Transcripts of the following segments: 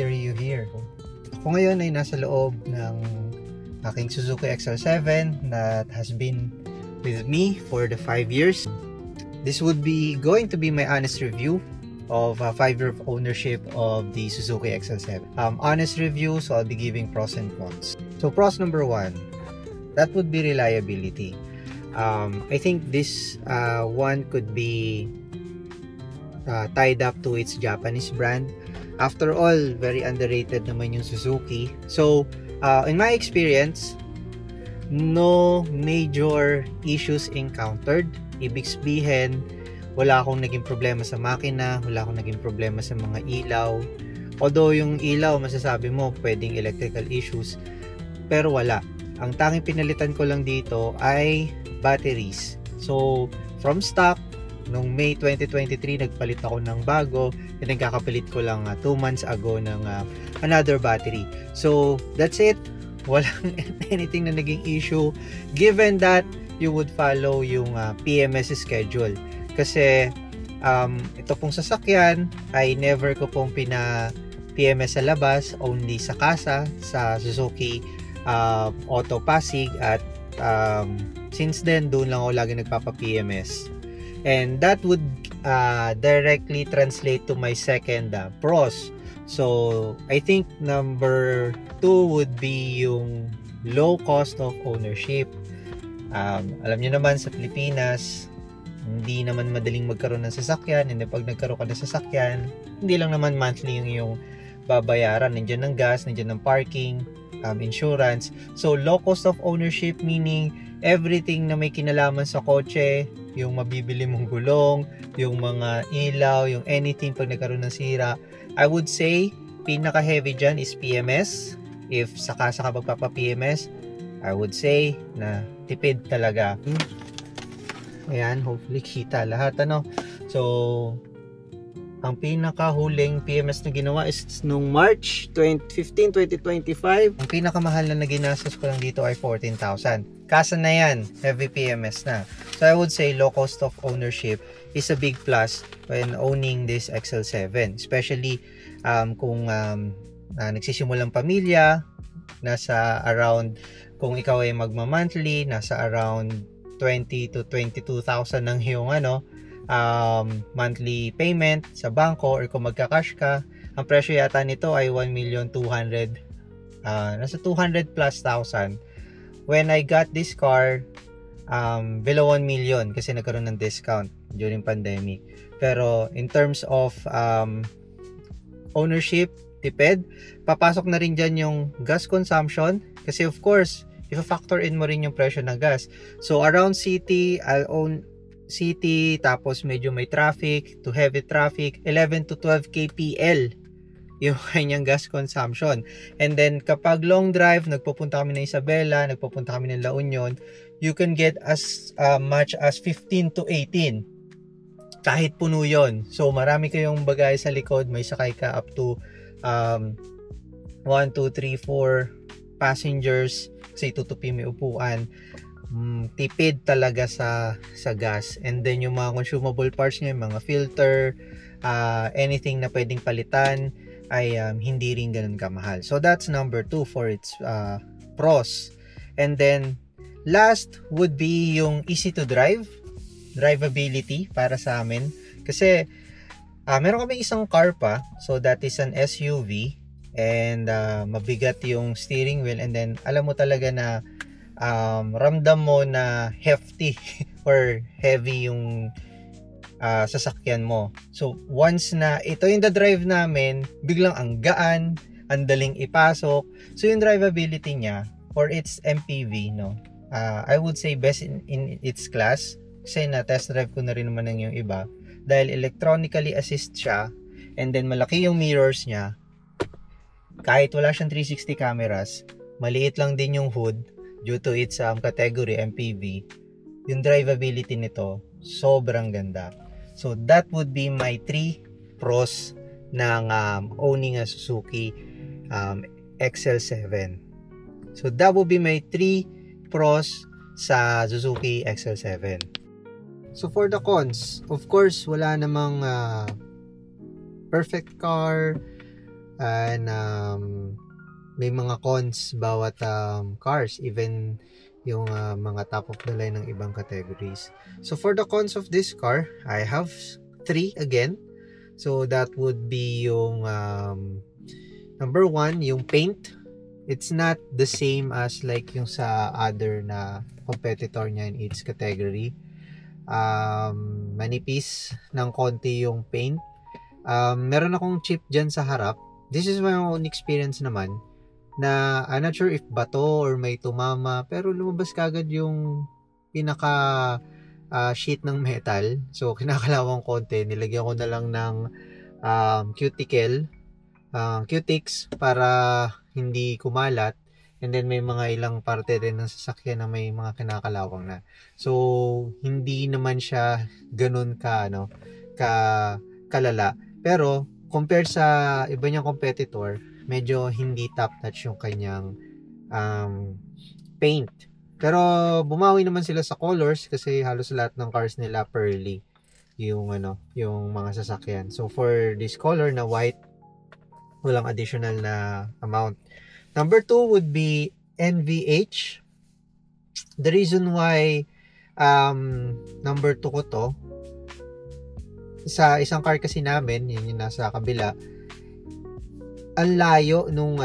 the review here. Ako ngayon ay nasa loob ng aking Suzuki XL7 that has been with me for the 5 years. This would be going to be my honest review of 5 year of ownership of the Suzuki XL7. Honest review, so I'll be giving pros and cons. So pros number 1, that would be reliability. I think this one could be tied up to its Japanese brand. After all, very underrated naman yung Suzuki. So, in my experience, no major issues encountered. Ibig sabihin, wala akong naging problema sa makina, wala akong naging problema sa mga ilaw. Although yung ilaw, masasabi mo, pwedeng electrical issues, pero wala. Ang tanging pinalitan ko lang dito ay batteries. So, from stock, noong May 2023, nagpalit ako ng bago, and then kakapalit ko lang 2 months ago ng another battery. So, that's it. Walang anything na naging issue, given that you would follow yung PMS schedule. Kasi, ito pong sasakyan ay never ko pong PMS sa labas, only sa casa, sa Suzuki Auto Pasig, at since then, doon lang ako lagi nagpapa-PMS. And that would directly translate to my second pros. So, I think number 2 would be yung low cost of ownership. Alam niyo naman, sa Pilipinas, hindi naman madaling magkaroon ng sasakyan. And pag nagkaroon ka ng sasakyan, hindi lang naman monthly yung babayaran. Nandiyan ng gas, nandiyan ng parking, insurance. So, low cost of ownership, meaning everything na may kinalaman sa kotse, yung mabibili mong gulong, yung mga ilaw, yung anything pag nagkaroon ng sira. I would say, pinaka-heavy dyan is PMS. If sa casa ka magpapa-PMS, I would say na tipid talaga. Ayan, hopefully kita lahat, ano. So, ang pinakahuling PMS na ginawa is nung March 15, 2025. Ang pinakamahal na ginastos ko lang dito ay 14,000. Kasa na yan, heavy PMS na. So I would say low cost of ownership is a big plus when owning this XL7. Especially kung nagsisimulang pamilya, nasa around, kung ikaw ay magma-monthly, nasa around 20 to 22,000 ng yung monthly payment sa bangko, or kung magka-cash ka, ang presyo yata nito ay 1,200,000, nasa 200 plus thousand. When I got this car, below 1 million kasi nagkaroon ng discount during pandemic. Pero in terms of ownership, tipid, papasok na rin dyan yung gas consumption, kasi of course, if-factor in mo rin yung presyo ng gas. So around city, I'll own city, tapos medyo may traffic to heavy traffic, 11 to 12 kpl yung kanyang gas consumption. And then kapag long drive, nagpupunta kami ng Isabela, nagpupunta kami ng La Union, you can get as much as 15 to 18 kahit puno yon. So marami kayong bagay sa likod, may sakay ka up to 1, 2, 3, 4 passengers kasi tutupi may upuan. Tipid talaga sa gas. And then yung mga consumable parts niya, mga filter, anything na pwedeng palitan ay hindi rin ganun kamahal. So that's number 2 for its pros. And then last would be yung easy to drive, drivability para sa amin. Kasi meron kami isang car pa, so that is an SUV, and mabigat yung steering wheel, and then alam mo talaga na ramdam mo na hefty or heavy yung sasakyan mo. So once na ito yung drive namin, biglang ang gaan, ang daling ipasok. So yung drivability niya for its MPV, no, I would say best in its class. Kasi na test drive ko na rin naman ng yung iba, dahil electronically assist siya, and then malaki yung mirrors niya. Kahit wala siyang 360 cameras, maliit lang din yung hood due to its category MPV. Yung drivability nito sobrang ganda. So that would be my 3 pros ng owning a Suzuki XL7. So that would be my 3 pros sa Suzuki XL7. So for the cons, of course, wala namang perfect car. and may mga cons bawat cars, even yung mga top of the line ng ibang categories. So for the cons of this car, I have 3 again. So that would be yung number 1, yung paint. It's not the same as like yung sa other na competitor niya in its category. Manipis ng konti yung paint. Meron akong chip dyan sa harap. This is my own experience naman, na I'm not sure if bato or may tumama, pero lumabas kagad yung pinaka sheet ng metal. So kinakalawang konti, nilagyan ko na lang ng cutics para hindi kumalat. And then may mga ilang parte din ng sasakyan na may mga kinakalawang na. So hindi naman siya ganun kalala. Pero compared sa iba niyang competitor, medyo hindi top notch yung kanyang paint. Pero bumawi naman sila sa colors kasi halos lahat ng cars nila pearly yung mga sasakyan. So for this color na white, walang additional na amount. Number 2 would be NVH. The reason why number 2 ko to, sa isang car kasi namin, yun yung nasa kabila, ang layo nung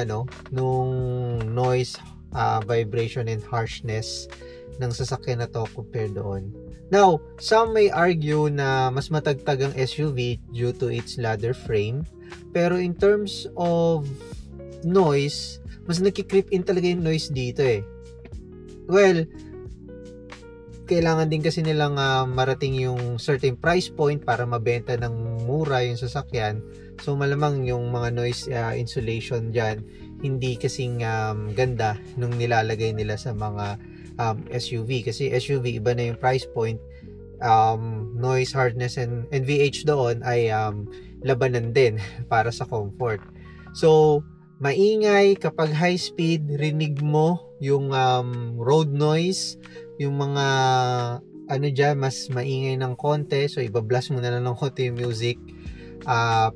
noise, vibration and harshness ng sasakyan na to compared doon. Now, some may argue na mas matagtag ang SUV due to its ladder frame, pero in terms of noise, mas nagki-creep in talaga yung noise dito eh. Well, kailangan din kasi nilang marating yung certain price point para mabenta ng mura yung sasakyan. So malamang yung mga noise insulation dyan hindi kasing ganda nung nilalagay nila sa mga SUV. Kasi SUV iba na yung price point. Noise, hardness and NVH doon ay labanan din para sa comfort. So maingay kapag high speed, rinig mo yung road noise, yung mga dyan, mas maingay ng konti. So ibablast mo na lang ng konti yung music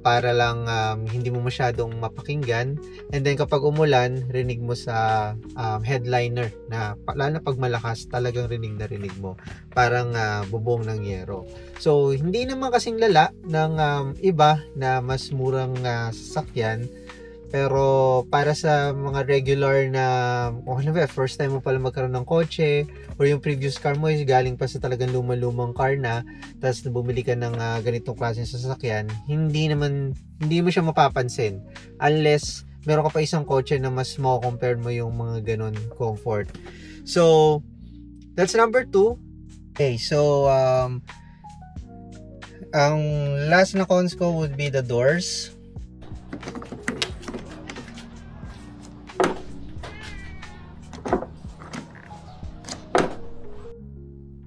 para lang hindi mo masyadong mapakinggan. And then kapag umulan, rinig mo sa headliner na lalo na pag malakas, talagang rinig na rinig mo. Parang bubong ng yero. So hindi naman kasing lala ng iba na mas murang sasakyan. Pero para sa mga regular na first time mo pala magkaroon ng kotse, or yung previous car mo is galing pa sa talagang lumang car na, tapos bumili ka ng ganitong klaseng sasakyan, hindi mo siya mapapansin unless meron ka pa isang kotse na mas compare mo yung mga ganun comfort. So that's number 2. Okay, so ang last na cons ko would be the doors.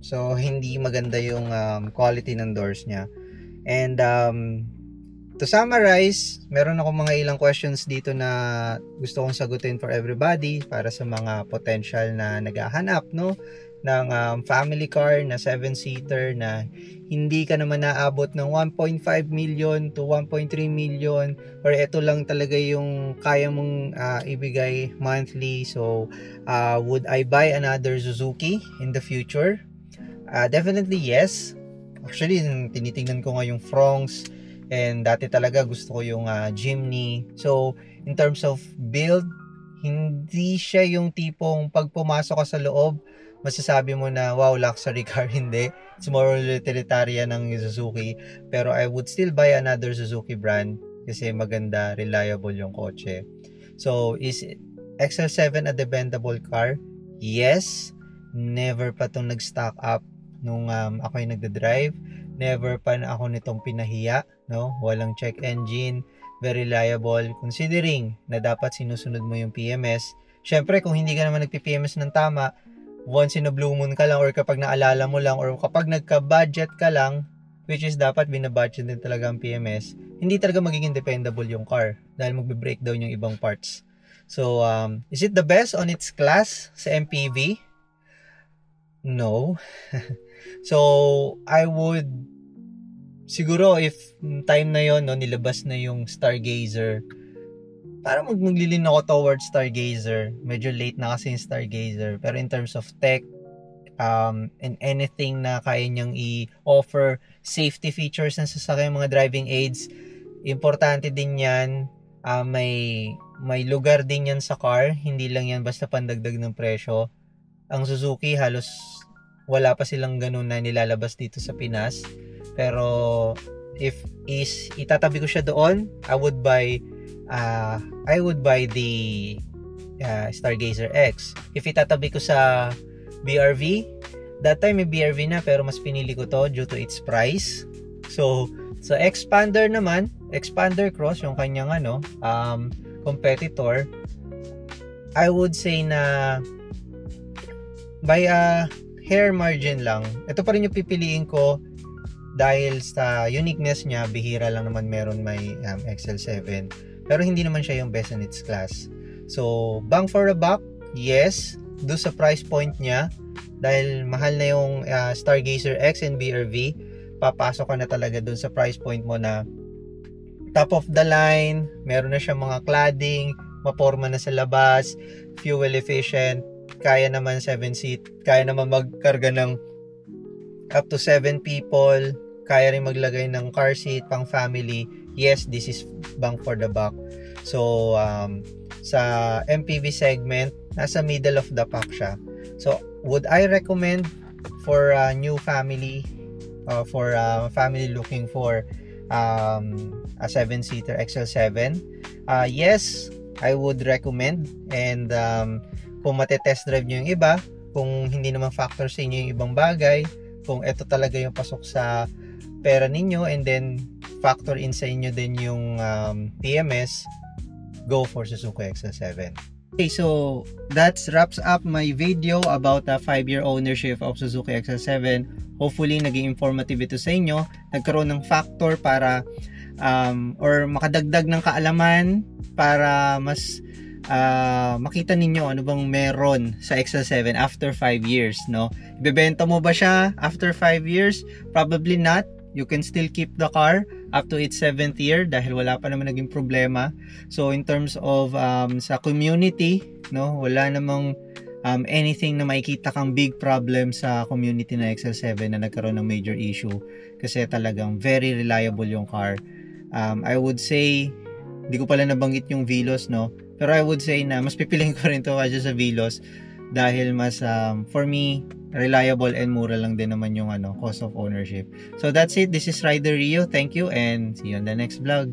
So, hindi maganda yung quality ng doors niya. And to summarize, meron ako mga ilang questions dito na gusto kong sagutin for everybody para sa mga potential na naghahanap ng family car na 7-seater na hindi ka naman naabot ng 1.5 million to 1.3 million, or ito lang talaga yung kaya mong ibigay monthly. So, would I buy another Suzuki in the future? Definitely yes. Actually, tinitingnan ko nga yung Fronx, and dati talaga gusto ko yung Jimny. So, in terms of build, hindi siya yung tipong pag pumasok ka sa loob, masasabi mo na wow, luxury car. Hindi. It's more utilitarian ng Suzuki. Pero I would still buy another Suzuki brand kasi maganda, reliable yung kotse. So, is XL7 a dependable car? Yes. Never pa itong nag-stock up nung ako yung nagda-drive. Never pa na ako nitong pinahiya, walang check engine, very reliable, considering na dapat sinusunod mo yung PMS. Syempre, kung hindi ka naman nagpi-PMS ng tama, once in a blue moon ka lang, or kapag naalala mo lang, or kapag nagka-budget ka lang, which is dapat binabudget din talaga ang PMS, hindi talaga magiging dependable yung car dahil magbe-breakdown yung ibang parts. So, is it the best on its class sa MPV? No. So, I would siguro if time na yon nilabas na yung Stargazer, parang maglilin ako towards Stargazer. Medyo late na kasi yung Stargazer. Pero in terms of tech, and anything na kaya niyang i-offer safety features ng sasakyan, mga driving aids, importante din yan. May lugar din yan sa car, hindi lang yan basta pandagdag ng presyo. Ang Suzuki halos wala pa silang ganun na nilalabas dito sa Pinas, pero if itatabi ko siya doon, I would buy the Stargazer X. If itatabi ko sa BRV, that time may BRV na pero mas pinili ko to due to its price. So sa Expander naman, Expander Cross, yung kanyang competitor, I would say na by a hair margin lang, ito pa rin yung pipiliin ko dahil sa uniqueness niya. Bihira lang naman meron may XL7, pero hindi naman siya yung best in its class. So bang for the buck, yes, do sa price point niya, dahil mahal na yung Stargazer X and BRV, papasok ka na talaga dun sa price point mo na top of the line, meron na siyang mga cladding, maporma na sa labas, fuel efficient, kaya naman 7-seat, kaya naman magkarga ng up to 7 people, kaya rin maglagay ng car seat pang family. Yes, this is bang for the buck. So sa MPV segment, nasa middle of the pack siya. So would I recommend for a new family, for family looking for a 7-seater XL7? Yes, I would recommend. And kung matetest drive nyo yung iba, kung hindi naman factor sa inyo yung ibang bagay, kung ito talaga yung pasok sa pera ninyo, and then factor in sa inyo din yung PMS, go for Suzuki XL7. Okay, so that wraps up my video about the 5-year ownership of Suzuki XL7. Hopefully, naging informative ito sa inyo. Nagkaroon ng factor para or makadagdag ng kaalaman para mas makita ninyo ano bang meron sa XL7 after 5 years, no? Ibebenta mo ba siya after 5 years? Probably not. You can still keep the car up to its 7th year dahil wala pa naman naging problema. So in terms of sa community, no, wala namang anything na makikita kang big problem sa community na XL7 na nagkaroon ng major issue, kasi talagang very reliable yung car. I would say, hindi ko pala nabanggit yung Veloz, no, pero I would say na mas pipiliin ko rin to kasi sa Veloz dahil mas for me reliable and mura lang din naman yung cost of ownership. So that's it. This is Rider Rio. Thank you and see you on the next vlog.